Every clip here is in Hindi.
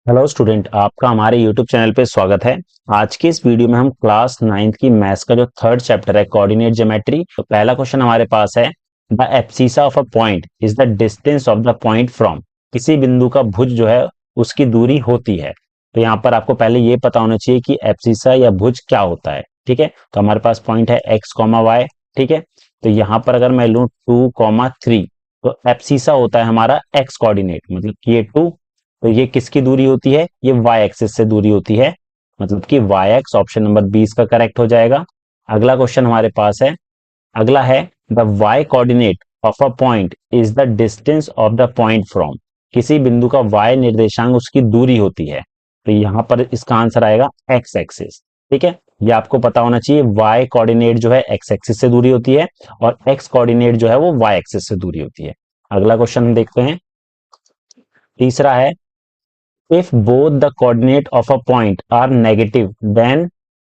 हेलो स्टूडेंट, आपका हमारे यूट्यूब चैनल पे स्वागत है। आज की इस वीडियो में हम क्लास 9th की मैथ्स का जो थर्ड चैप्टर है कोऑर्डिनेट ज्योमेट्री, तो पहला क्वेश्चन हमारे पास है the abscissa of a point is the distance of the point from. किसी बिंदु का भुज जो है उसकी दूरी होती है। तो यहाँ पर आपको पहले ये पता होना चाहिए कि एब्सिसा या भुज क्या होता है। ठीक है, तो हमारे पास पॉइंट है एक्स कॉमा वाई। ठीक है, तो यहाँ पर अगर मैं लूँ 2,3, तो एब्सिसा होता है हमारा एक्स कोऑर्डिनेट, मतलब कि ये 2। तो ये किसकी दूरी होती है? ये वाई एक्सिस से दूरी होती है, मतलब कि वाई एक्स, ऑप्शन नंबर 20 का करेक्ट हो जाएगा। अगला क्वेश्चन हमारे पास है, अगला है the y coordinate of a point is the distance of the point from. किसी बिंदु का वाई निर्देशांक उसकी दूरी होती है, तो यहां पर इसका आंसर आएगा एक्स एक्सिस। ठीक है, ये आपको पता होना चाहिए, वाई कोऑर्डिनेट जो है एक्स एक्सिस से दूरी होती है और एक्स कोऑर्डिनेट जो है वो वाई एक्सिस से दूरी होती है। अगला क्वेश्चन हम देखते हैं, तीसरा है if both the coordinate of a point are negative then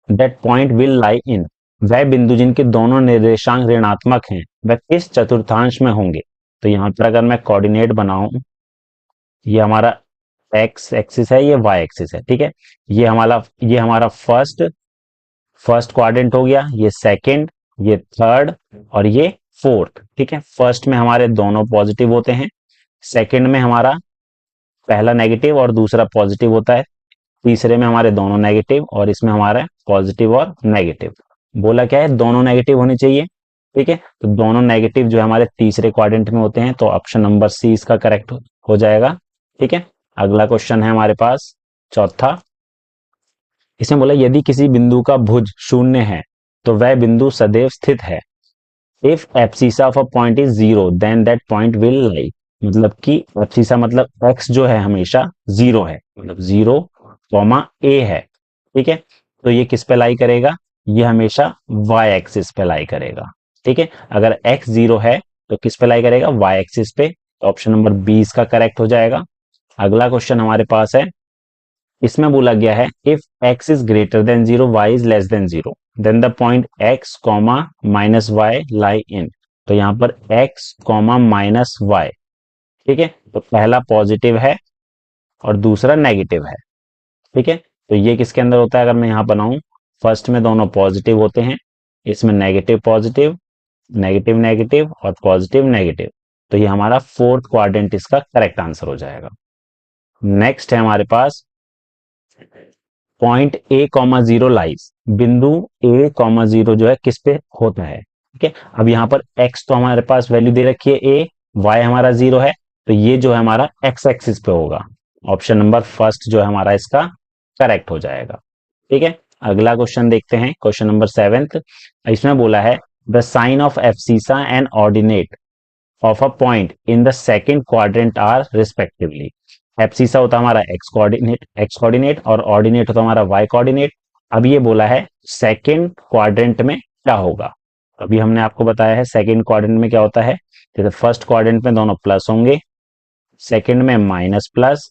that point will lie in। वह बिंदु जिनके दोनों निर्देशांक ऋणात्मक हैं वह किस चतुर्थांश में होंगे। तो यहां पर अगर मैं कोऑर्डिनेट बनाऊं, ये हमारा एक्स एक्सिस है, ये वाई एक्सिस है। ठीक है, ये हमारा फर्स्ट फर्स्ट क्वाड्रेंट हो गया, ये सेकंड, ये थर्ड और ये फोर्थ। ठीक है, फर्स्ट में हमारे दोनों पॉजिटिव होते हैं, सेकंड में हमारा पहला नेगेटिव और दूसरा पॉजिटिव होता है, तीसरे में हमारे दोनों नेगेटिव और इसमें हमारा पॉजिटिव और नेगेटिव। बोला क्या है? दोनों नेगेटिव होनी चाहिए। ठीक है, तो दोनों नेगेटिव जो है हमारे तीसरे क्वाड्रेंट में होते हैं, तो ऑप्शन नंबर सी इसका करेक्ट हो जाएगा। ठीक है, अगला क्वेश्चन है हमारे पास चौथा। इसमें बोला यदि किसी बिंदु का भुज शून्य है तो वह बिंदु सदैव स्थित है। If abscissa of a point is zero then that point will lie. मतलब कि एब्सिसा मतलब एक्स जो है हमेशा जीरो है, मतलब जीरो कॉमा ए है। ठीक है, तो ये किस पे लाई करेगा? ये हमेशा वाई एक्सिस पे लाई करेगा। ठीक है, अगर एक्स जीरो है तो किस पे लाई करेगा? वाई एक्सिस पे। ऑप्शन नंबर 20 का करेक्ट हो जाएगा। अगला क्वेश्चन हमारे पास है, इसमें बोला गया है if x is greater than zero, y is less than zero, then the point x comma minus y lie in. तो यहाँ पर x कॉमा माइनस वाई। ठीक है, तो पहला पॉजिटिव है और दूसरा नेगेटिव है। ठीक है, तो ये किसके अंदर होता है? अगर मैं यहाँ बनाऊं, फर्स्ट में दोनों पॉजिटिव होते हैं, इसमें नेगेटिव पॉजिटिव, नेगेटिव नेगेटिव और पॉजिटिव नेगेटिव। तो ये हमारा फोर्थ क्वाड्रेंट इसका करेक्ट आंसर हो जाएगा। नेक्स्ट है हमारे पास point A comma zero lies. बिंदु ए कॉमा जीरो जो है किस पे होता है? ठीक है, अब यहाँ पर एक्स तो हमारे पास वैल्यू दे रखी है ए, वाई हमारा जीरो है, तो ये जो है हमारा एक्स एक्सिस पे होगा। ऑप्शन नंबर फर्स्ट जो है हमारा इसका करेक्ट हो जाएगा। ठीक है, अगला क्वेश्चन देखते हैं, क्वेश्चन नंबर 7। इसमें बोला है the sign of abscissa and ordinate of a point in the second quadrant are respectively. Abscissa होता है हमारा एक्स कोऑर्डिनेट और ऑर्डिनेट होता है हमारा वाई कोऑर्डिनेट। अब ये बोला है सेकंड क्वाड्रेंट में क्या होगा। अभी हमने आपको बताया है सेकंड क्वाड्रेंट में क्या होता है। जैसे फर्स्ट क्वाड्रेंट में दोनों प्लस होंगे, सेकंड में माइनस प्लस,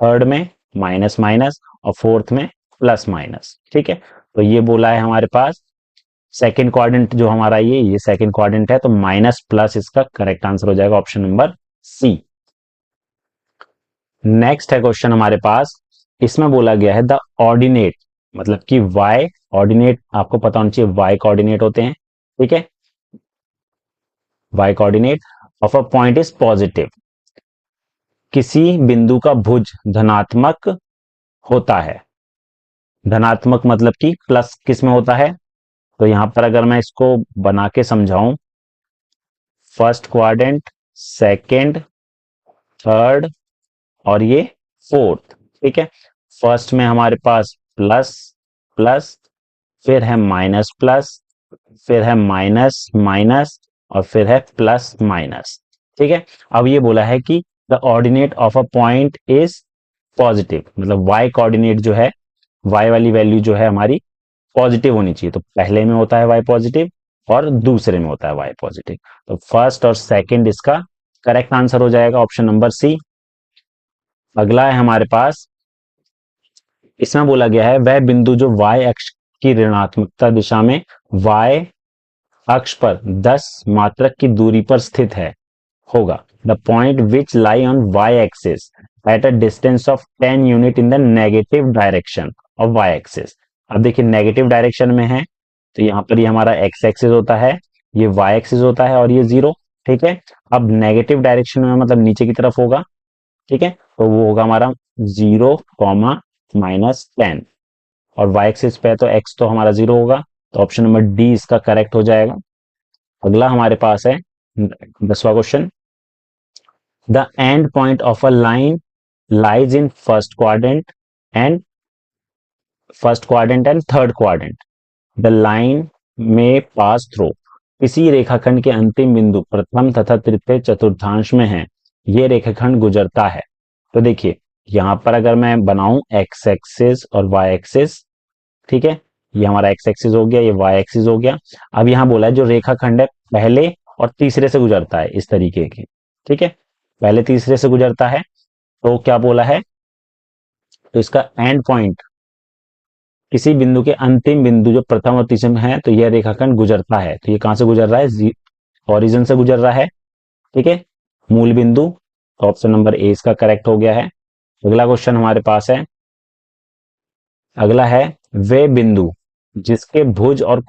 थर्ड में माइनस माइनस और फोर्थ में प्लस माइनस। ठीक है, तो ये बोला है हमारे पास सेकंड क्वाड्रेंट जो हमारा ये सेकंड क्वाड्रेंट है, तो माइनस प्लस इसका करेक्ट आंसर हो जाएगा, ऑप्शन नंबर सी। नेक्स्ट है क्वेश्चन हमारे पास, इसमें बोला गया है द ऑर्डिनेट, मतलब कि वाई ऑर्डिनेट आपको पता होना चाहिए, वाई कोऑर्डिनेट होते हैं। ठीक है, y coordinate of a point is positive. किसी बिंदु का भुज धनात्मक होता है। धनात्मक मतलब कि प्लस किस में होता है? तो यहां पर अगर मैं इसको बना के समझाऊं, फर्स्ट क्वाड्रेंट, सेकंड, थर्ड और ये फोर्थ। ठीक है, फर्स्ट में हमारे पास प्लस प्लस, फिर है माइनस प्लस, फिर है माइनस माइनस और फिर है प्लस माइनस। ठीक है, अब ये बोला है कि the ordinate of a point is positive, मतलब वाई कोऑर्डिनेट जो है, वाई वाली वैल्यू जो है हमारी पॉजिटिव होनी चाहिए। तो पहले में होता है वाई पॉजिटिव और दूसरे में होता है वाई पॉजिटिव, तो फर्स्ट और सेकंड इसका करेक्ट आंसर हो जाएगा, ऑप्शन नंबर सी। अगला है हमारे पास, इसमें बोला गया है वह बिंदु जो y अक्ष की ऋणात्मकता दिशा में y अक्ष पर 10 मात्रक की दूरी पर स्थित है होगा। The point which lie on y axis at a distance of 10 unit in the negative direction of y axis. अब देखिए नेगेटिव डायरेक्शन में है तो यहाँ पर ये हमारा एक्स एक्सिस होता है, ये वाई एक्सिस होता है और ये 0। ठीक है, अब नेगेटिव डायरेक्शन में मतलब नीचे की तरफ होगा। ठीक है, तो वो होगा हमारा 0, -10 और वाई एक्सिस पे है तो एक्स तो हमारा 0 होगा, तो ऑप्शन नंबर डी इसका करेक्ट हो जाएगा। अगला हमारे पास है 10वां question. The end point of a line lies in first quadrant and third quadrant. The line में पास थ्रू। किसी रेखाखंड के अंतिम बिंदु प्रथम तथा तृतीय चतुर्थांश में है, ये रेखाखंड गुजरता है। तो देखिए यहां पर अगर मैं बनाऊं एक्स एक्सिस और वाई एक्सिस, ठीक है, ये हमारा एक्स एक्सिस हो गया, ये वाई एक्सिस हो गया। अब यहां बोला है जो रेखाखंड है पहले और तीसरे से गुजरता है इस तरीके की। ठीक है, पहले तीसरे से गुजरता है तो क्या बोला है, तो इसका एंड पॉइंट किसी बिंदु के अंतिम बिंदु जो प्रथम और तीसरे में है तो यह रेखाखंड गुजरता है। तो ये कहां से गुजर रहा है, ओरिजिन से गुजर रहा है। ठीक है, मूल बिंदु। ऑप्शन नंबर ए इसका करेक्ट हो गया है। अगला क्वेश्चन हमारे पास है, अगला है वे बिंदु जिसके भुज और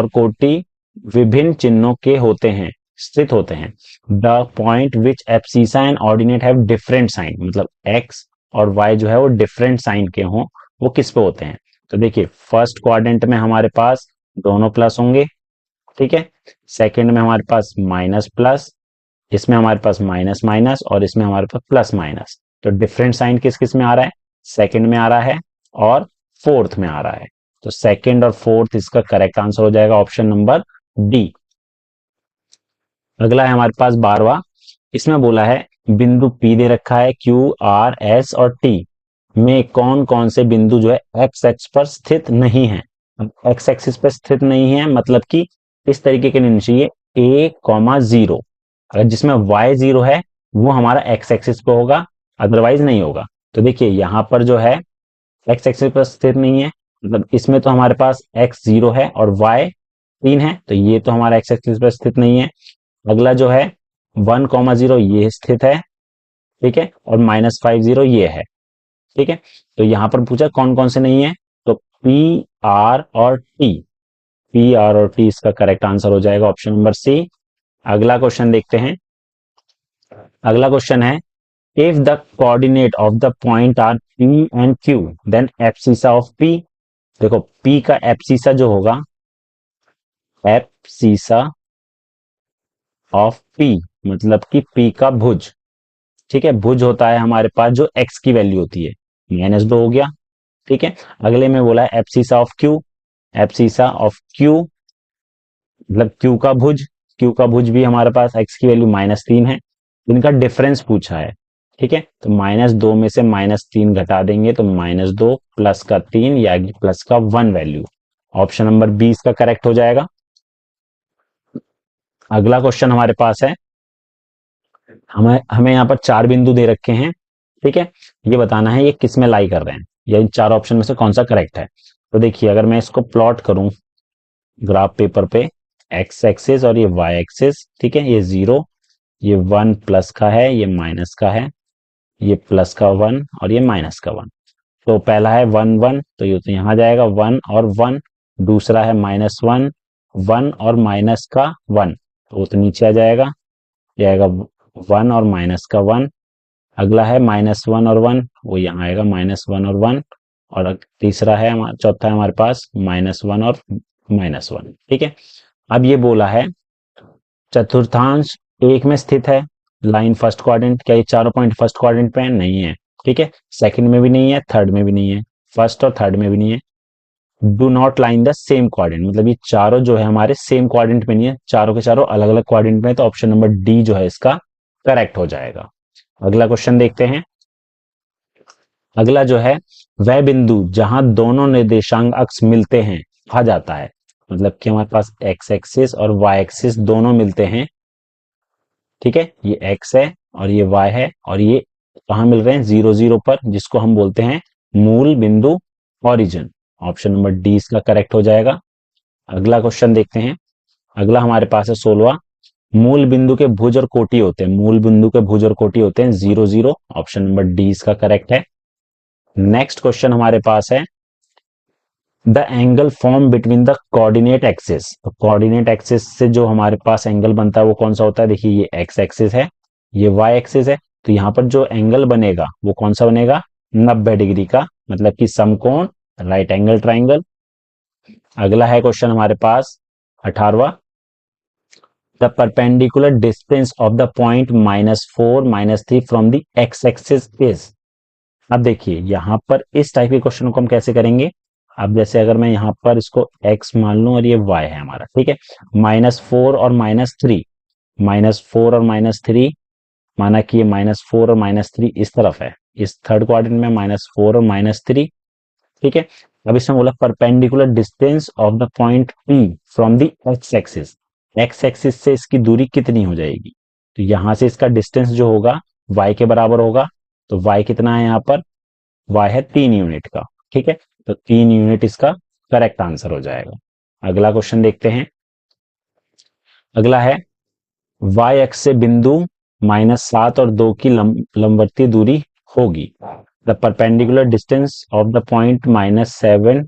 कोटि विभिन्न चिन्हों के होते हैं, स्थित होते हैं। The point which abscissa and ordinate have different sign, मतलब एक्स और वाई जो है वो डिफरेंट साइन के हों, वो किस पे होते हैं। तो देखिए फर्स्ट क्वाड्रेंट में हमारे पास दोनों प्लस होंगे। ठीक है, सेकंड में हमारे पास माइनस प्लस, इसमें हमारे पास माइनस माइनस और इसमें हमारे पास प्लस माइनस। तो डिफरेंट साइन किस किस में आ रहा है, सेकंड में आ रहा है और फोर्थ में आ रहा है। तो सेकंड और फोर्थ इसका करेक्ट आंसर हो जाएगा ऑप्शन नंबर डी। अगला है हमारे पास 12वां। इसमें बोला है बिंदु P दे रखा है, Q, R, S और T में कौन कौन से बिंदु जो है एक्स एक्स पर स्थित नहीं है। एक्स एक्सिस पर स्थित नहीं है मतलब कि इस तरीके के नहीं चाहिए, A, 0। अगर जिसमें Y 0 है वो हमारा एक्स एक्सिस पे होगा, अदरवाइज नहीं होगा। तो देखिए यहां पर जो है एक्स एक्सिस पर स्थित नहीं है, मतलब इसमें तो हमारे पास x 0 है और y 3 है, तो ये तो हमारा एक्स एक्सिस पर स्थित नहीं है। अगला जो है 1, 0 ये स्थित है। ठीक है, और -5, 0 ये है। ठीक है, तो यहां पर पूछा कौन कौन से नहीं है, तो पी आर और टी इसका करेक्ट आंसर हो जाएगा ऑप्शन नंबर सी। अगला क्वेश्चन देखते हैं। अगला क्वेश्चन है, if the coordinate of the point are P and Q then abscissa of P। देखो P का एब्सिसा जो होगा, एब्सिसा ऑफ P मतलब कि P का भुज। ठीक है, भुज होता है हमारे पास जो x की वैल्यू होती है, -2 हो गया। ठीक है, अगले में बोला है abscissa of Q, abscissa of Q मतलब Q का भुज भी हमारे पास x की वैल्यू -3 है, इनका डिफरेंस पूछा है। ठीक है, तो -2 में से -3 घटा देंगे तो -2 प्लस का 3 या प्लस का 1 वैल्यू। ऑप्शन नंबर बी इसका करेक्ट हो जाएगा। अगला क्वेश्चन हमारे पास है, हमें यहाँ पर 4 बिंदु दे रखे हैं। ठीक है, ये बताना है ये किस में लाई कर रहे हैं, या इन 4 ऑप्शन में से कौन सा करेक्ट है। तो देखिए अगर मैं इसको प्लॉट करूं ग्राफ पेपर पे, एक्स एक्सिस और ये वाई एक्सिस, ठीक है, ये 0, ये 1 प्लस का है, ये माइनस का है, ये प्लस का 1 और ये माइनस का 1। तो पहला है 1, 1 तो ये तो यहाँ जाएगा 1 और 1। दूसरा है -1, 1 और माइनस का 1 तो वो तो नीचे आ जाएगा, ये आएगा 1 और माइनस का 1। अगला है -1 और 1, वो यहाँ आएगा -1 और 1। और तीसरा है चौथा है हमारे पास -1 और -1। ठीक है, अब ये बोला है चतुर्थांश 1 में स्थित है लाइन फर्स्ट क्वाड्रेंट, क्या ये चारों पॉइंट फर्स्ट क्वाड्रेंट पे है, नहीं है। ठीक है, सेकंड में भी नहीं है, थर्ड में भी नहीं है, फर्स्ट और थर्ड में भी नहीं है। Do not line the same quadrant, मतलब ये चारों जो है हमारे सेम क्वाड्रेंट में नहीं है, चारों के चारों अलग अलग क्वाड्रेंट में है, तो ऑप्शन नंबर डी जो है इसका करेक्ट हो जाएगा। अगला क्वेश्चन देखते हैं। अगला जो है वह बिंदु जहां दोनों निर्देशांक अक्ष मिलते हैं कहा जाता है, मतलब कि हमारे पास एक्स एक्सिस और वाई एक्सिस दोनों मिलते हैं। ठीक है, ये एक्स है और ये वाई है और ये कहां मिल रहे हैं, 0, 0 पर, जिसको हम बोलते हैं मूल बिंदु, ओरिजिन। ऑप्शन नंबर डी इसका करेक्ट हो जाएगा। अगला क्वेश्चन देखते हैं। अगला हमारे पास है 16वां। मूल बिंदु के भुज और कोटि होते हैं, मूल बिंदु के भुज और कोटि होते हैं 0 0। ऑप्शन नंबर डी इसका करेक्ट है। नेक्स्ट क्वेश्चन हमारे पास है the angle form between the coordinate axis. तो कोऑर्डिनेट एक्सिस से जो हमारे पास एंगल बनता है वो कौन सा होता है? देखिए ये एक्स एक्सिस है, ये वाई एक्सिस है, तो यहाँ पर जो एंगल बनेगा वो कौन सा बनेगा? 90 डिग्री का, मतलब कि समकोण राइट एंगल ट्राइंगल। अगला है क्वेश्चन हमारे पास 18वां, the perpendicular distance of the point -4 -3 from the x axis is. अब देखिए यहां पर इस टाइप के क्वेश्चन को हम कैसे करेंगे? अब जैसे अगर मैं यहां पर इसको x मान लूं और ये y है हमारा, ठीक है, -4 और -3, -4 और -3, माना कि ये -4 और -3 इस तरफ है, इस थर्ड क्वाड्रेंट में -4 और -3, ठीक है। अब इसमें बोला perpendicular distance of the point P from the x axis, x axis से इसकी दूरी कितनी हो जाएगी? तो यहां से इसका डिस्टेंस जो होगा y के बराबर होगा, तो y कितना है यहाँ पर? y है 3 यूनिट का, ठीक है, तो 3 यूनिट इसका करेक्ट आंसर हो जाएगा। अगला क्वेश्चन देखते हैं। अगला है y एक्स से बिंदु -7 और 2 की लंबवतीय दूरी होगी। The perpendicular distance of the point -7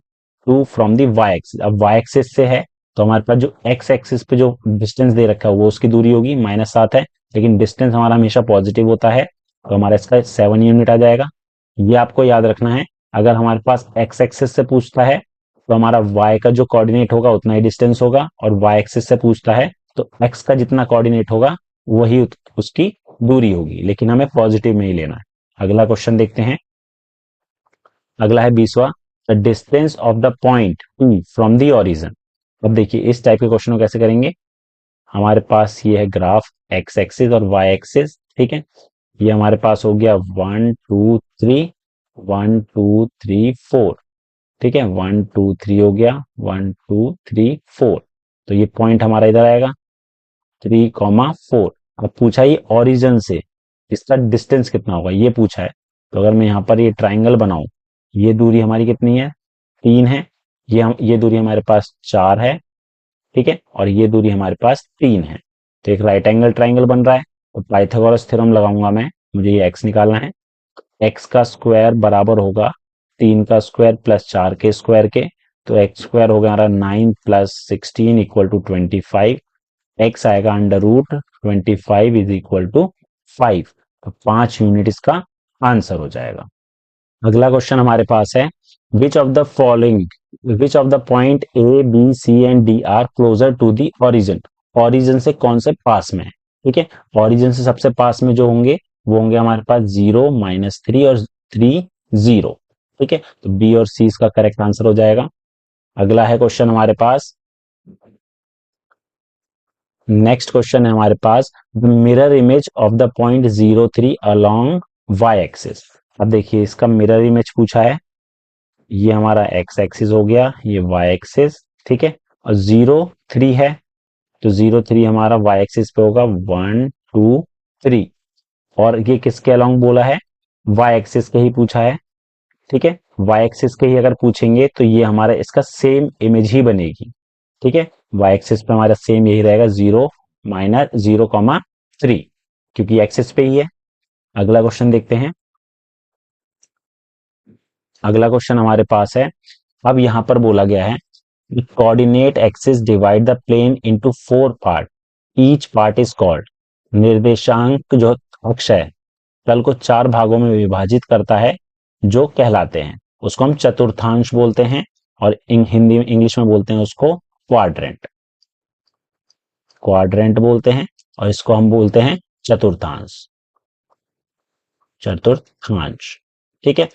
2 from the y axis. अब y एक्सिस से है तो हमारे पास जो x एक्सिस पे जो डिस्टेंस दे रखा है वो उसकी दूरी होगी, -7 है, लेकिन डिस्टेंस हमारा हमेशा पॉजिटिव होता है, तो हमारा इसका 7 यूनिट आ जाएगा। ये आपको याद रखना है, अगर हमारे पास x एक्सिस से पूछता है तो हमारा y का जो कोऑर्डिनेट होगा उतना ही डिस्टेंस होगा, और y एक्सिस से पूछता है तो x का जितना कोऑर्डिनेट होगा वही उसकी दूरी होगी, लेकिन हमें पॉजिटिव में ही लेना है। अगला क्वेश्चन देखते हैं। अगला है 20वां, the distance of the point P from the origin. अब देखिए इस टाइप के क्वेश्चन को कैसे करेंगे? हमारे पास ये है ग्राफ x एक्सिस और y एक्सिस, ठीक है, ये हमारे पास हो गया 1 2 3 1 2 3 4, ठीक है, 1 2 3 हो गया, 1 2 3 4, तो ये पॉइंट हमारा इधर आएगा 3,4। अब पूछा ये ओरिजिन से इसका डिस्टेंस कितना होगा ये पूछा है, तो अगर मैं यहाँ पर ये ट्राइंगल बनाऊं, ये दूरी हमारी कितनी है? 3 है, ये दूरी हमारे पास 4 है, ठीक है, और ये दूरी हमारे पास 3 है, तो एक राइट एंगल ट्राइंगल बन रहा है। तो पाइथागोरस थ्योरम लगाऊंगा मैं, मुझे ये x निकालना है, x का स्क्वायर बराबर होगा 3 का स्क्वायर प्लस 4 के स्क्वायर के, तो x स्क्वायर हो गया हमारा 9 प्लस 16 इक्वल टू 25, x आएगा under root 25 is equal to 5, तो 5 यूनिट इसका आंसर हो जाएगा। अगला क्वेश्चन हमारे पास है which of the following, which of the point A B C and D are closer to the origin. Origin से कौन से पास में है? ठीक है, ओरिजिन से सबसे पास में जो होंगे वो होंगे हमारे पास 0 -3 और 3 0, ठीक है, तो बी और सी इसका करेक्ट आंसर हो जाएगा। अगला है क्वेश्चन हमारे पास, नेक्स्ट क्वेश्चन है हमारे पास the mirror image of the point 0 3 along y axis. अब देखिए इसका मिरर इमेज पूछा है, ये हमारा एक्स एक्सिस हो गया, ये वाई एक्सिस, ठीक है, और 0 3 है, तो 0 3 हमारा वाई एक्सिस पे होगा 1 2 3, और ये किसके अलोंग बोला है? वाई एक्सिस के ही पूछा है, ठीक है, वाई एक्सिस के ही अगर पूछेंगे तो ये हमारा इसका सेम इमेज ही बनेगी, ठीक है, वाई एक्सिस पे हमारा सेम यही रहेगा 0 -0, 3, क्योंकि एक्सिस पे ही है। अगला क्वेश्चन देखते हैं। अगला क्वेश्चन हमारे पास है, अब यहां पर बोला गया है coordinate axis divide the plane into 4 part, each part is called. निर्देशांक जो अक्ष है तल को 4 भागों में विभाजित करता है जो कहलाते हैं, उसको हम चतुर्थांश बोलते हैं, और हिंदी में इंग्लिश में बोलते हैं उसको क्वाड्रेंट, क्वाड्रेंट बोलते हैं, और इसको हम बोलते हैं चतुर्थांश, चतुर्थांश, ठीक है।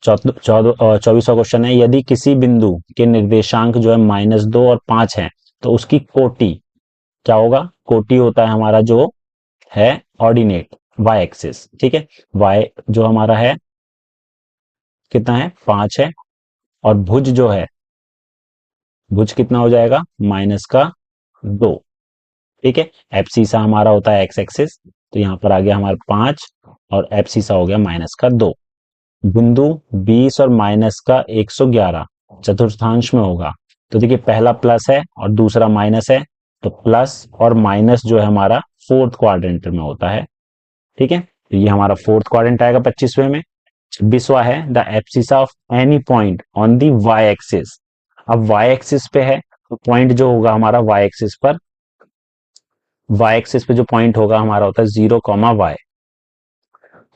24वां क्वेश्चन है यदि किसी बिंदु के निर्देशांक जो है -2 और 5 है तो उसकी कोटि क्या होगा? कोटि होता है हमारा जो है ऑर्डिनेट वाई एक्सिस, ठीक है, वाई जो हमारा है कितना है? 5 है, और भुज जो है भुज कितना हो जाएगा? -2, ठीक है, एब्सिसा हमारा होता है एक्स एक्सिस, तो यहां पर आ गया हमारा 5 और एब्सिसा हो गया -2। बिंदु 20 और -111 चतुर्थांश में होगा, तो देखिए पहला प्लस है और दूसरा माइनस है, तो प्लस और माइनस जो है हमारा फोर्थ क्वाड्रेंट में होता है। ठीक है, तो ये हमारा फोर्थ क्वाड्रेंट आएगा 25वें में। 26वां है the abscissa of any point on the y axis. अब वाई एक्सिस पे है तो पॉइंट जो होगा हमारा वाई एक्सिस पर, वाई एक्सिस पे जो पॉइंट होगा हमारा होता है 0, y।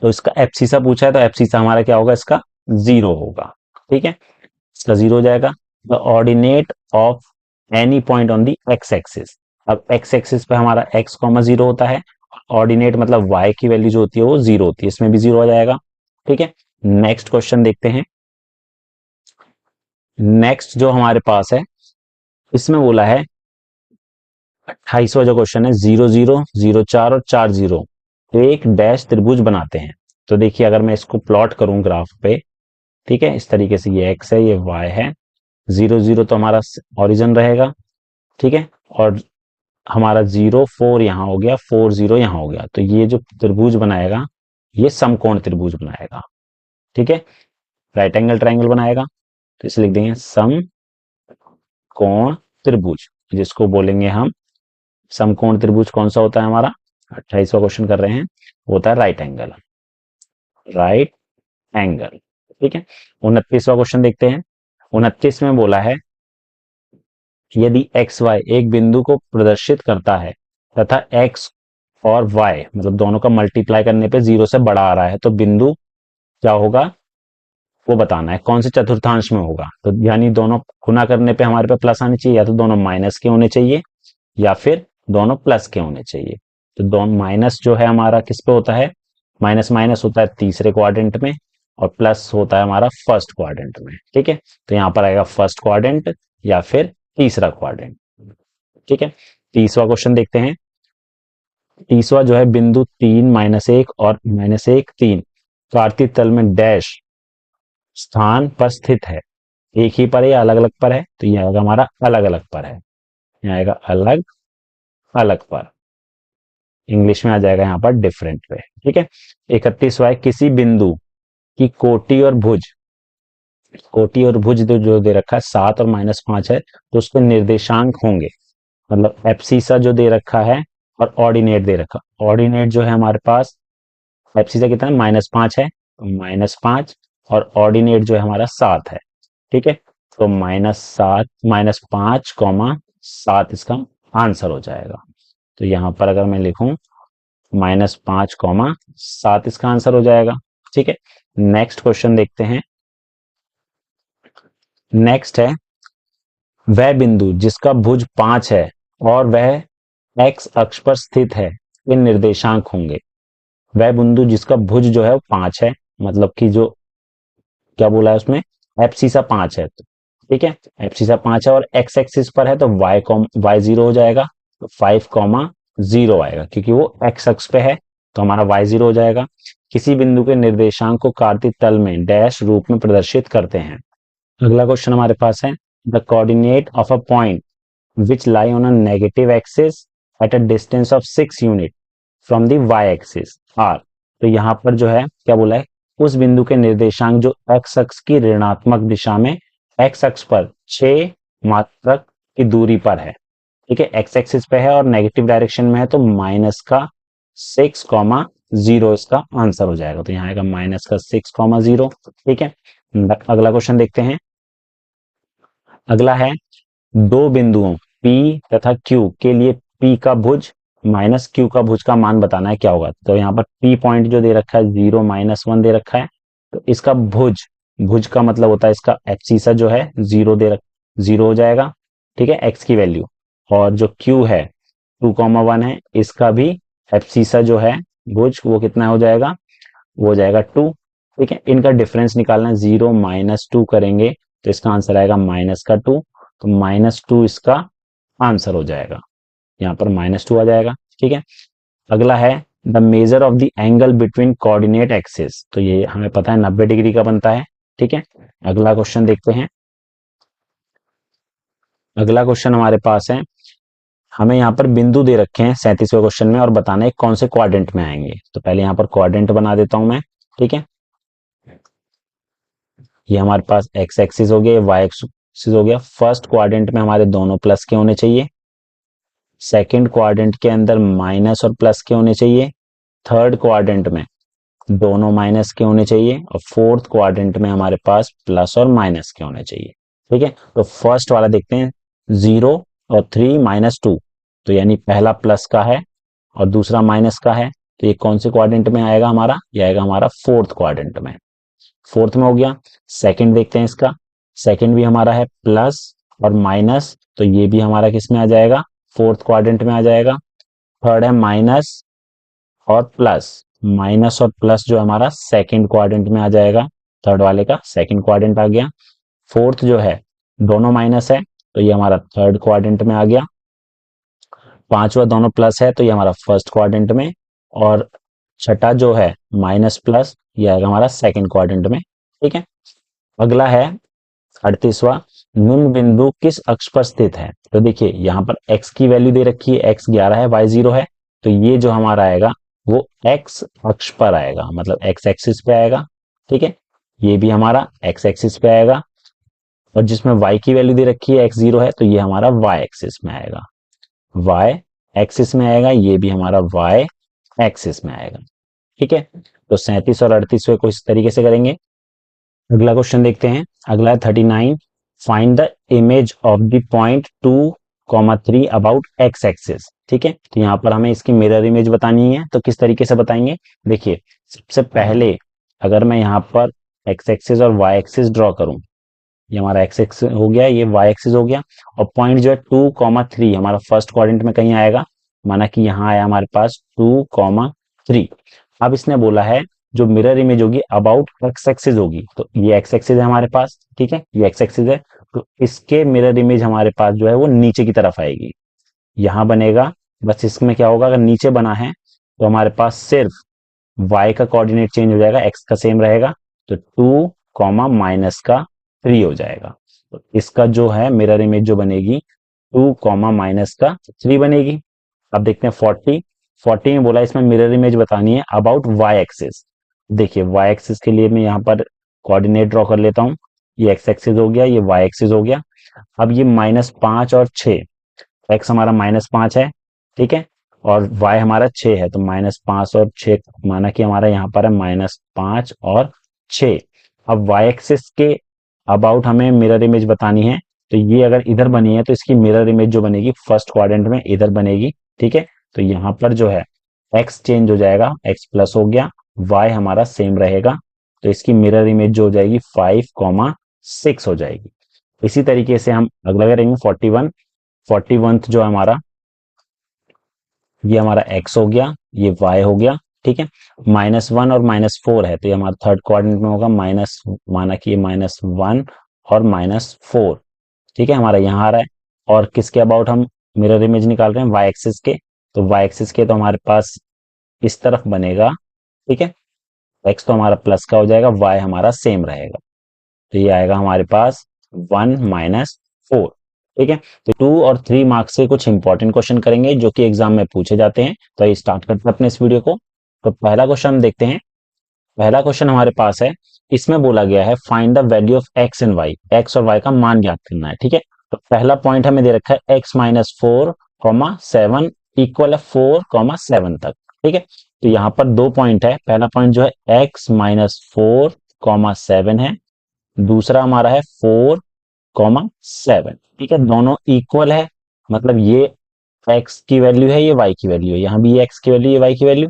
तो इसका एब्सिसा पूछा है तो एब्सिसा हमारा क्या होगा, इसका 0 होगा। ठीक है, इसका 0 हो जाएगा। The ordinate of any point on the x axis. अब एक्स एक्सिस पे हमारा x, 0 होता है। ऑर्डिनेट मतलब y की वैल्यू जो होती है वो 0 होती है, इसमें भी 0 आ जाएगा। ठीक है, नेक्स्ट क्वेश्चन देखते हैं। नेक्स्ट जो हमारे पास है इसमें बोला है 28वां जो क्वेश्चन है, 0, 0, 0, 4 और 4, 0 एक डैश त्रिभुज बनाते हैं। तो देखिए अगर मैं इसको प्लॉट करूं ग्राफ पे, ठीक है, इस तरीके से ये x है ये y है। 0, 0 तो हमारा ओरिजिन रहेगा। ठीक है, और हमारा 0, 4 यहाँ हो गया, 4, 0 यहाँ हो गया। तो ये जो त्रिभुज बनाएगा ये समकोण त्रिभुज बनाएगा। ठीक है, राइट एंगल ट्राइंगल बनाएगा। तो इसे लिख देंगे समकोण त्रिभुज, जिसको बोलेंगे हम समकोण त्रिभुज। कौन सा होता है हमारा, 28वां क्वेश्चन कर रहे हैं, होता है राइट एंगल, राइट एंगल। ठीक है, 29वां क्वेश्चन देखते हैं। 29 में बोला है यदि एक्स वाई एक बिंदु को प्रदर्शित करता है तथा एक्स और वाई मतलब दोनों का मल्टीप्लाई करने पे 0 से बड़ा आ रहा है, तो बिंदु क्या होगा वो बताना है, कौन से चतुर्थांश में होगा। तो यानी दोनों गुना करने पे हमारे पे प्लस आनी चाहिए, या तो दोनों माइनस के होने चाहिए या फिर दोनों प्लस के होने चाहिए। तो दोनों माइनस जो है हमारा किस पे होता है, माइनस माइनस होता है तीसरे क्वाड्रेंट में और प्लस होता है हमारा फर्स्ट क्वाड्रेंट में। ठीक है, तो यहाँ पर आएगा फर्स्ट क्वाड्रेंट या फिर तीसरा क्वाड्रेंट। ठीक है, 30वां क्वेश्चन देखते हैं। 30वां जो है बिंदु 3, -1 और -1, 3 कार्तीय तल में डैश स्थान पर स्थित है। एक ही पर है या अलग अलग पर है, तो ये आएगा हमारा अलग अलग पर है। ये आएगा अलग अलग पर, इंग्लिश में आ जाएगा यहाँ पर डिफरेंट पे। ठीक है, 31वां है किसी बिंदु की कोटि और भुज जो दे रखा है 7 और -5 है, तो उसके निर्देशांक होंगे। मतलब एप्सीसा जो दे रखा है और ऑर्डिनेट दे रखा। ऑर्डिनेट जो है हमारे पास एप्सीसा कितना है, -5 है, तो -5 और ऑर्डिनेट जो है हमारा 7 है। ठीक है, तो -7 -5, 7 इसका आंसर हो जाएगा। तो यहां पर अगर मैं लिखूं -5, 7 इसका आंसर हो जाएगा। ठीक है, नेक्स्ट क्वेश्चन देखते हैं। नेक्स्ट है वह बिंदु जिसका भुज 5 है और वह एक्स अक्ष पर स्थित है, इन निर्देशांक होंगे। वह बिंदु जिसका भुज जो है वो 5 है, मतलब कि जो क्या बोला है उसमें एप्सीसा 5 है। ठीक है, एप्सीसा 5 है और एक्स एक्सिस पर है तो वाई 0 हो जाएगा। तो 5, 0 आएगा क्योंकि वो एक्स अक्ष पे है, तो हमारा वाई 0 हो जाएगा। किसी बिंदु के निर्देशांक को कार्तीय तल में डैश रूप में प्रदर्शित करते हैं। अगला क्वेश्चन हमारे पास है the coordinate of a point which lie on a negative axis at a distance of 6 unit from the y axis are. तो यहाँ पर जो है क्या बोला है, उस बिंदु के निर्देशांक जो एक्स अक्ष की ऋणात्मक दिशा में एक्स अक्ष पर 6 मात्रक की दूरी पर है। ठीक है, एक्स एक्सिस पे है और नेगेटिव डायरेक्शन में है, तो माइनस का 6, 0 इसका आंसर हो जाएगा। तो यहाँ आएगा माइनस का 6, 0। ठीक है, अगला क्वेश्चन देखते हैं। अगला है दो बिंदुओं P तथा Q के लिए P का भुज माइनस Q का भुज का मान बताना है, क्या होगा। तो यहाँ पर P पॉइंट जो दे रखा है 0, -1 दे रखा है, तो इसका भुज, भुज का मतलब होता है इसका एब्सीसा जो है 0 हो जाएगा। ठीक है, x की वैल्यू। और जो Q है 2, 1 है, इसका भी एब्सीसा जो है भुज वो कितना हो जाएगा, वो हो जाएगा 2। ठीक है, इनका डिफरेंस निकालना है, 0 - 2 करेंगे तो इसका आंसर आएगा -2। तो -2 इसका आंसर हो जाएगा, यहाँ पर -2 आ जाएगा। ठीक है, अगला है the measure of the angle between coordinate axis. तो ये हमें पता है 90 डिग्री का बनता है। ठीक है, अगला क्वेश्चन देखते हैं। अगला क्वेश्चन हमारे पास है, हमें यहाँ पर बिंदु दे रखे हैं 37वें क्वेश्चन में और बताना है कौन से क्वाड्रेंट में आएंगे। तो पहले यहाँ पर क्वाड्रेंट बना देता हूं मैं। ठीक है, ये हमारे पास एक्स एक्सिस हो गया, वाई एक्सिस हो गया। फर्स्ट क्वाड्रेंट में हमारे दोनों प्लस के होने चाहिए। सेकंड क्वाड्रेंट के अंदर माइनस और प्लस के होने चाहिए, थर्ड क्वाड्रेंट में दोनों माइनस के होने चाहिए, और फोर्थ क्वाड्रेंट में हमारे पास प्लस और माइनस के होने चाहिए। ठीक है, तो फर्स्ट वाला देखते हैं, 0 और 3 माइनस 2, तो यानी पहला प्लस का है और दूसरा माइनस का है, तो ये कौन से क्वाड्रेंट में आएगा हमारा, ये आएगा हमारा फोर्थ क्वाड्रेंट में। फोर्थ में हो गया। सेकंड देखते हैं इसका, सेकंड भी हमारा है प्लस और माइनस, तो ये भी हमारा किस में आ जाएगा, फोर्थ क्वाड्रेंट में आ जाएगा। थर्ड है माइनस और प्लस, माइनस और प्लस जो हमारा सेकंड क्वाड्रेंट में आ जाएगा, थर्ड वाले का सेकंड क्वाड्रेंट आ गया। फोर्थ जो है दोनों माइनस है, तो ये हमारा थर्ड क्वाड्रेंट में आ गया। पांचवा दोनों प्लस है, तो ये हमारा फर्स्ट क्वाड्रेंट में, और छठा जो है माइनस प्लस, ये आएगा हमारा सेकंड क्वाड्रेंट में। ठीक है, अगला है 38वां, निम्न बिंदु किस अक्ष पर स्थित है। तो देखिए यहाँ पर x की वैल्यू दे रखी है, x 11 है, y 0 है, तो ये जो हमारा आएगा वो x अक्ष पर आएगा, मतलब x एक्सिस पे आएगा। ठीक है, ये भी हमारा x एक्सिस पे आएगा, और जिसमें y की वैल्यू दे रखी है x 0 है, तो ये हमारा y एक्सिस में आएगा, y एक्सिस में आएगा, ये भी हमारा y एक्सिस में आएगा। ठीक है, तो 37 और 38वें को इस तरीके से करेंगे। अगला क्वेश्चन देखते हैं, अगला है 39, find the image of the point 2,3 about x axis. ठीक है, तो यहाँ पर हमें इसकी मिरर इमेज बतानी है, तो किस तरीके से बताएंगे। देखिए सबसे पहले अगर मैं यहाँ पर x एक्सिस और y एक्सिस ड्रॉ करूं, ये हमारा x एक्सिस हो गया, ये y एक्सिस हो गया, और पॉइंट जो है 2,3 हमारा फर्स्ट क्वाड्रेंट में कहीं आएगा, माना कि यहाँ आया हमारे पास 2,3। अब इसने बोला है जो मिरर इमेज होगी अबाउट एक्स एक्सिस होगी, तो ये एक्स एक्सिस है हमारे पास। ठीक है, ये एक्स एक्सिस है, तो इसके मिरर इमेज हमारे पास जो है वो नीचे की तरफ आएगी, यहां बनेगा। बस इसमें क्या होगा, अगर नीचे बना है तो हमारे पास सिर्फ y का कोऑर्डिनेट चेंज हो जाएगा, x का सेम रहेगा, तो 2 कॉमा माइनस का 3 हो जाएगा। तो इसका जो है मिरर इमेज जो बनेगी 2 कॉमा माइनस का 3 बनेगी। अब देखते हैं 40 में बोला इसमें मिरर इमेज बतानी है अबाउट y एक्सिस। देखिए y एक्सिस के लिए मैं यहाँ पर कोऑर्डिनेट ड्रॉ कर लेता हूँ, ये x एक्सिस हो गया, ये y एक्सिस हो गया। अब ये -5 और 6, x हमारा -5 है, ठीक है, और y हमारा 6 है, तो -5 और 6 माना कि हमारा यहाँ पर है -5 और 6। अब y एक्सिस के अबाउट हमें मिरर इमेज बतानी है, तो ये अगर इधर बनी है तो इसकी मिरर इमेज जो बनेगी फर्स्ट क्वाड्रेंट में इधर बनेगी। ठीक है, तो यहाँ पर जो है x चेंज हो जाएगा, x प्लस हो गया, y हमारा सेम रहेगा, तो इसकी मिरर इमेज जो हो जाएगी 5,6 हो जाएगी। इसी तरीके से हम अगला करेंगे 41 जो हमारा, ये हमारा x हो गया, ये y हो गया। ठीक है, -1 और -4 है, तो ये हमारा थर्ड क्वाड्रेंट में होगा, माइनस माना कि ये -1 और -4। ठीक है, हमारा यहाँ आ रहा है, और किसके अबाउट हम मिरर इमेज निकाल रहे हैं, y एक्सिस के, तो y एक्सिस के तो हमारे पास इस तरफ बनेगा। ठीक है, x तो हमारा प्लस का हो जाएगा, y हमारा सेम रहेगा, तो ये आएगा हमारे पास 1 -4। ठीक है, तो 2 और 3 मार्क्स से कुछ इंपॉर्टेंट क्वेश्चन करेंगे जो कि एग्जाम में पूछे जाते हैं। तो ये स्टार्ट करते हैं अपने इस वीडियो को। तो पहला क्वेश्चन हम देखते हैं, पहला क्वेश्चन हमारे पास है, इसमें बोला गया है find the value of x and y, x और y का मान ज्ञात करना है। ठीक है, तो पहला पॉइंट हमें दे रखा है x -4, 7 इक्वल है 4, 7 तक। ठीक है, तो यहाँ पर दो पॉइंट है, पहला पॉइंट जो है x -4, 7 है, दूसरा हमारा है 4, 7। ठीक है, दोनों इक्वल है, मतलब ये x की वैल्यू है, ये y की वैल्यू है, यहाँ भी ये x की वैल्यू, ये y की वैल्यू,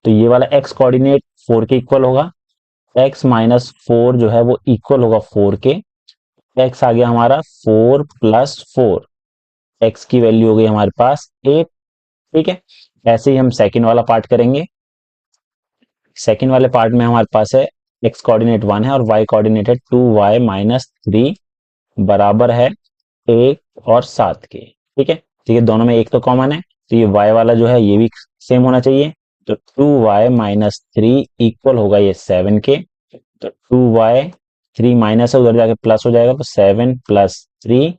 तो ये वाला x कोऑर्डिनेट 4 के इक्वल होगा, x -4 जो है वो इक्वल होगा 4 के, x आ गया हमारा 4 + 4, x की वैल्यू हो गई हमारे पास 8। ठीक है, ऐसे ही हम सेकंड वाला पार्ट करेंगे। सेकंड वाले पार्ट में हमारे पास है x कोऑर्डिनेट 1 है और y कोऑर्डिनेट है 2y -3 बराबर है 1 और 7 के। ठीक है, ठीक है, दोनों में एक तो कॉमन है, तो ये y वाला जो है ये भी सेम होना चाहिए, तो 2y -3 इक्वल होगा ये 7 के, तो 2y 3 माइनस है, उधर जाके प्लस हो जाएगा, तो 7 + 3,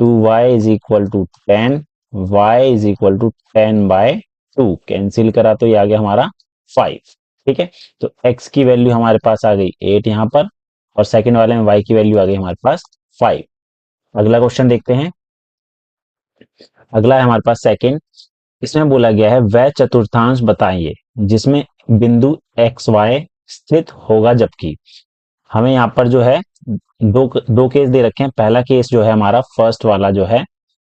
2y is equal to 10, y is equal to 10/2, cancel करा तो ये आ गया हमारा 5। ठीक है, तो x की वैल्यू हमारे पास आ गई 8 यहाँ पर, और सेकंड वाले में y की वैल्यू आ गई हमारे पास 5। अगला क्वेश्चन देखते हैं, अगला है हमारे पास सेकंड, इसमें बोला गया है वह चतुर्थांश बताइए जिसमें बिंदु एक्स वाई स्थित होगा, जबकि हमें यहाँ पर जो है दो दो केस दे रखे हैं। पहला केस जो है हमारा फर्स्ट वाला जो है,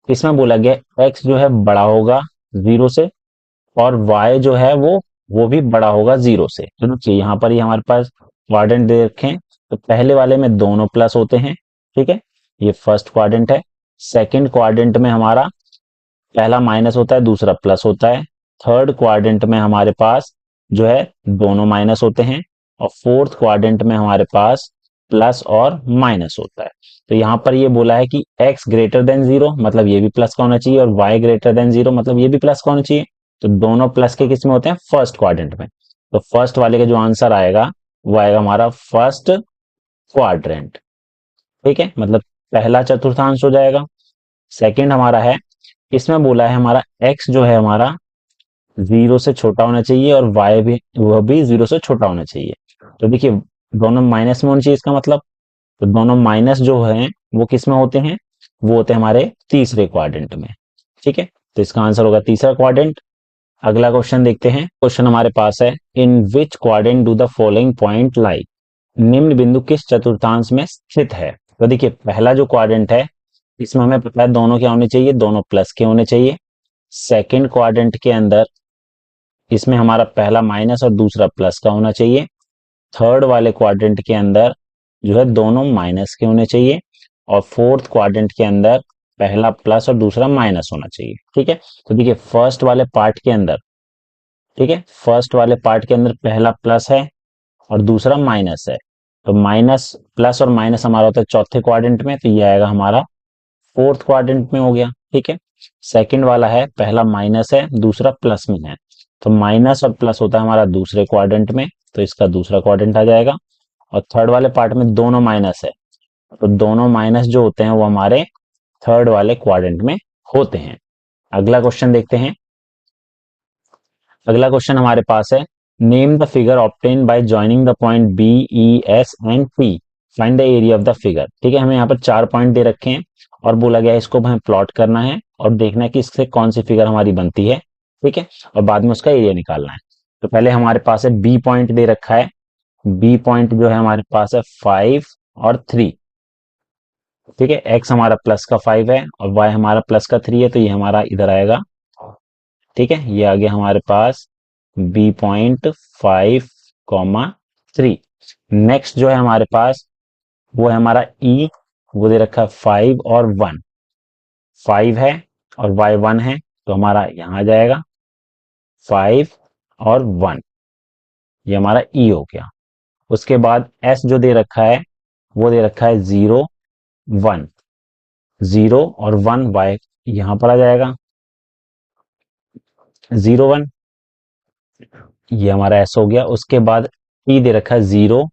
इसमें बोला गया एक्स जो है बड़ा होगा जीरो से, और वाई जो है वो भी बड़ा होगा जीरो से। तो देखिए यहाँ पर ये हमारे पास क्वाड्रेंट दे रखे हैं, तो पहले वाले में दोनों प्लस होते हैं, ठीक है, ये फर्स्ट क्वाड्रेंट है। सेकंड क्वाड्रेंट में हमारा पहला माइनस होता है, दूसरा प्लस होता है। थर्ड क्वाड्रेंट में हमारे पास जो है दोनों माइनस होते हैं, और फोर्थ क्वाड्रेंट में हमारे पास प्लस और माइनस होता है। तो यहाँ पर ये बोला है कि x ग्रेटर देन जीरो मतलब ये भी प्लस का होना चाहिए, और y ग्रेटर देन जीरो मतलब ये भी प्लस का होना चाहिए। तो दोनों प्लस के किस में होते हैं? फर्स्ट क्वाड्रेंट में। तो फर्स्ट वाले का जो आंसर आएगा वो आएगा हमारा फर्स्ट क्वाड्रेंट, ठीक है, मतलब पहला चतुर्थांश हो जाएगा। सेकंड हमारा है, इसमें बोला है हमारा x जो है हमारा जीरो से छोटा होना चाहिए, और y भी वह भी जीरो से छोटा होना चाहिए। तो देखिए दोनों माइनस में होना चाहिए इसका मतलब, तो दोनों माइनस जो है वो किस में होते हैं? वो होते हैं हमारे तीसरे क्वाड्रेंट में, ठीक है, तो इसका आंसर होगा तीसरा क्वाड्रेंट। अगला क्वेश्चन देखते हैं। क्वेश्चन हमारे पास है, in which quadrant do the following point lie, निम्न बिंदु किस चतुर्थांश में स्थित है? तो देखिए पहला जो क्वाड्रेंट है इसमें हमें पता है दोनों क्या होने चाहिए, दोनों प्लस के होने चाहिए। सेकंड क्वाड्रेंट के अंदर इसमें हमारा पहला माइनस और दूसरा प्लस का होना चाहिए। थर्ड वाले क्वाड्रेंट के अंदर जो है दोनों माइनस के होने चाहिए, और फोर्थ क्वाड्रेंट के अंदर पहला प्लस और दूसरा माइनस होना चाहिए, ठीक है। तो देखिए फर्स्ट वाले पार्ट के अंदर, ठीक है, फर्स्ट वाले पार्ट के अंदर पहला प्लस है और दूसरा माइनस है, तो माइनस प्लस और माइनस हमारा होता है चौथे क्वाड्रेंट में, तो ये आएगा हमारा फोर्थ क्वाड्रेंट में हो गया, ठीक है। सेकंड वाला है पहला माइनस है दूसरा प्लस में है, तो माइनस और प्लस होता है हमारा दूसरे क्वाड्रेंट में, तो इसका दूसरा क्वाड्रेंट आ जाएगा। और थर्ड वाले पार्ट में दोनों माइनस है, तो दोनों माइनस जो होते हैं वो हमारे थर्ड वाले क्वाड्रेंट में होते हैं। अगला क्वेश्चन देखते हैं। अगला क्वेश्चन हमारे पास है, name the figure obtain by joining the point B E S and P, find the area of the figure, ठीक है। हमें यहाँ पर 4 पॉइंट दे रखे हैं और बोला गया है इसको हमें प्लॉट करना है और देखना है कि इससे कौन सी फिगर हमारी बनती है, ठीक है, और बाद में उसका एरिया निकालना है। तो पहले हमारे पास है बी पॉइंट दे रखा है, बी पॉइंट जो है हमारे पास है 5 और 3, ठीक है, एक्स हमारा प्लस का 5 है और वाई हमारा प्लस का 3 है, तो ये हमारा इधर आएगा, ठीक है, ये आ गया हमारे पास बी पॉइंट 5, 3। नेक्स्ट जो है हमारे पास वो है हमारा ई, वो दे रखा है 5 और 1, 5 है और वाई 1 है, तो हमारा यहाँ आ जाएगा 5 और 1, ये हमारा ई हो गया। उसके बाद एस जो दे रखा है वो दे रखा है 0 1, 0 और 1 वाई यहां पर आ जाएगा 0 1, ये हमारा एस हो गया। उसके बाद टी दे रखा है 0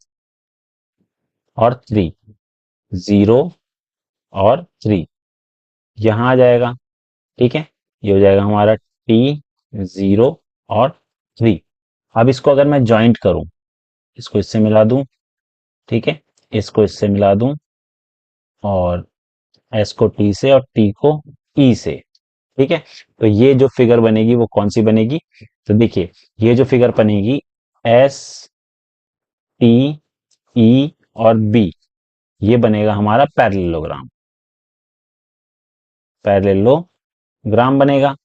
और 3, 0 और 3 यहां आ जाएगा, ठीक है, ये हो जाएगा हमारा टी 0 और 3। अब इसको अगर मैं ज्वाइंट करूं, इसको इससे मिला दूं, ठीक है, इसको इससे मिला दूं, और एस को टी से और टी को ई से, ठीक है, तो ये जो फिगर बनेगी वो कौन सी बनेगी? तो देखिए ये जो फिगर बनेगी एस टी ई और बी, ये बनेगा हमारा पैरेललोग्राम, पैरेललोग्राम बनेगा।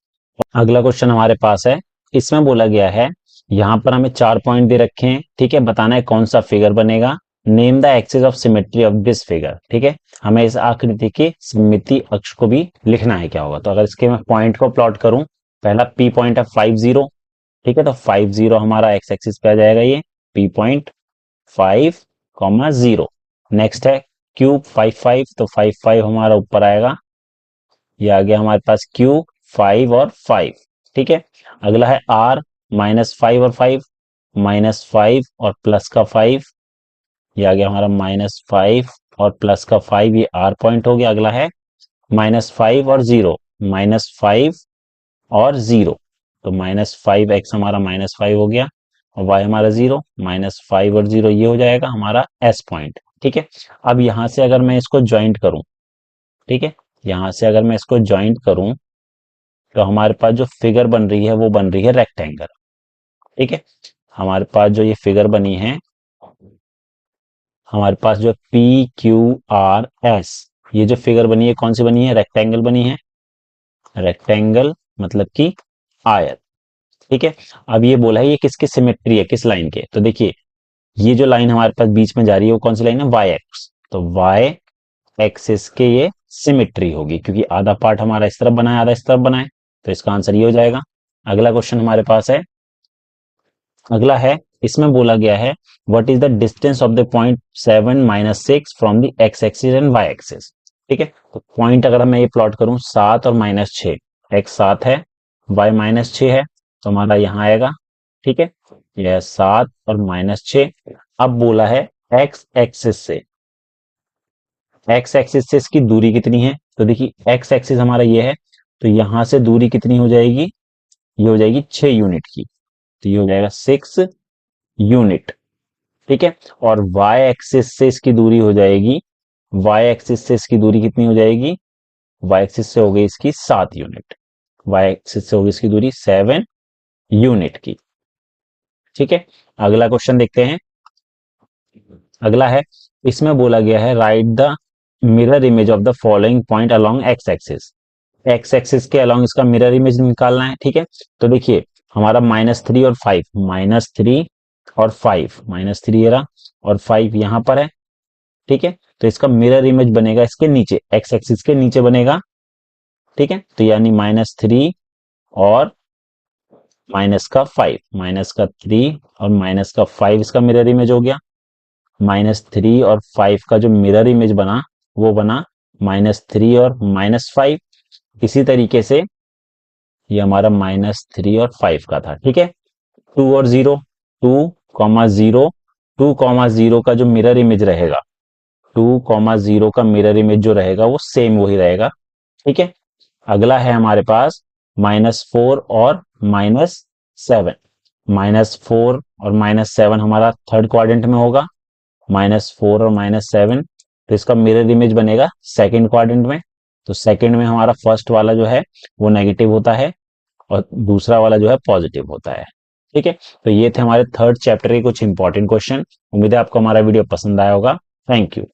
अगला क्वेश्चन हमारे पास है, इसमें बोला गया है यहां पर हमें 4 पॉइंट दे रखे हैं, ठीक है, बताना है कौन सा फिगर बनेगा। Name the axis of symmetry of this figure, ठीक है, हमें इस आकृति के सममिति अक्ष को भी लिखना है क्या होगा। तो अगर इसके मैं पॉइंट को प्लॉट करूं, पहला पी पॉइंट है 5 0, ठीक है, तो 5 0 हमारा एक्स एक्सिस पे आ जाएगा, ये पी पॉइंट 5, 0। नेक्स्ट है क्यूब 5 5, तो 5 5 हमारा ऊपर आएगा, ये आ गया हमारे पास क्यूब 5 और 5, ठीक है। अगला है आर -5 और 5, -5 और प्लस का 5, ये आ गया हमारा -5 और प्लस का 5, ये आर पॉइंट हो गया। अगला है -5 और 0, -5 और 0, तो -5x हमारा -5 हो गया और y हमारा 0, -5 और 0 ये हो जाएगा हमारा एस पॉइंट, ठीक है। अब यहां से अगर मैं इसको ज्वाइंट करूं, ठीक है, यहां से अगर मैं इसको ज्वाइंट करूं तो हमारे पास जो फिगर बन रही है वो बन रही है रेक्टेंगल। ठीक है, हमारे पास जो ये फिगर बनी है, हमारे पास जो PQRS, ये जो फिगर बनी है कौन सी बनी है? रेक्टेंगल बनी है। रेक्टेंगल मतलब कि आयत। ठीक है, अब ये बोला है ये किसकी सिमेट्री है, किस लाइन के? तो देखिए ये जो लाइन हमारे पास बीच में जा रही है वो कौन सी लाइन है? Y x. तो वाई एक्सिस के ये सिमेट्री होगी, क्योंकि आधा पार्ट हमारा इस तरफ बना है, आधा इस तरफ बना है, तो इसका आंसर ये हो जाएगा। अगला क्वेश्चन हमारे पास है, अगला है, इसमें बोला गया है what is the distance of the point 7 - 6 from the x axis and y axis. ठीक है, तो पॉइंट अगर मैं ये प्लॉट करूं 7 और -6, एक्स 7 है, वाई -6 है, तो हमारा यहाँ आएगा। ठीक है, यह 7 और -6। अब बोला है एक्स एक्सिस से, एक्स एक्सिस से इसकी दूरी कितनी है? तो देखिए एक्स एक्सिस हमारा ये है, तो यहां से दूरी कितनी हो जाएगी? ये हो जाएगी 6 यूनिट की, तो ये हो जाएगा 6 यूनिट। ठीक है, और y एक्सिस से इसकी दूरी हो जाएगी, y एक्सिस से इसकी दूरी कितनी हो जाएगी? y एक्सिस से हो गई इसकी 7 यूनिट, y एक्सिस से होगी इसकी दूरी 7 यूनिट की। ठीक है, अगला क्वेश्चन देखते हैं। अगला है, इसमें बोला गया है right the mirror image of the following point along x axis. X axis के अलोंग इसका मिरर इमेज निकालना है। ठीक है, तो देखिए हमारा -3 और 5, -3 और 5, -3 रहा और 5 यहां पर है। ठीक है, तो इसका मिरर इमेज बनेगा इसके नीचे, एक्स एक्सिस के नीचे बनेगा। ठीक है, तो यानी -3 और -5, -3 और -5 इसका मिरर इमेज हो गया। -3 और 5 का जो मिरर इमेज बना वो बना -3 और -5। इसी तरीके से ये हमारा -3 और 5 का था। ठीक है, 2 और 0, 2,0, 2,0 का जो मिरर इमेज रहेगा, 2,0 का मिरर इमेज जो रहेगा वो सेम वही रहेगा। ठीक है, अगला है हमारे पास -4 और -7। -4 और -7 हमारा थर्ड क्वाड्रेंट में होगा, -4 और -7, तो इसका मिरर इमेज बनेगा सेकंड क्वाड्रेंट में। तो सेकंड में हमारा फर्स्ट वाला जो है वो नेगेटिव होता है और दूसरा वाला जो है पॉजिटिव होता है। ठीक है, तो ये थे हमारे थर्ड चैप्टर के कुछ इंपॉर्टेंट क्वेश्चन। उम्मीद है आपको हमारा वीडियो पसंद आया होगा। Thank you.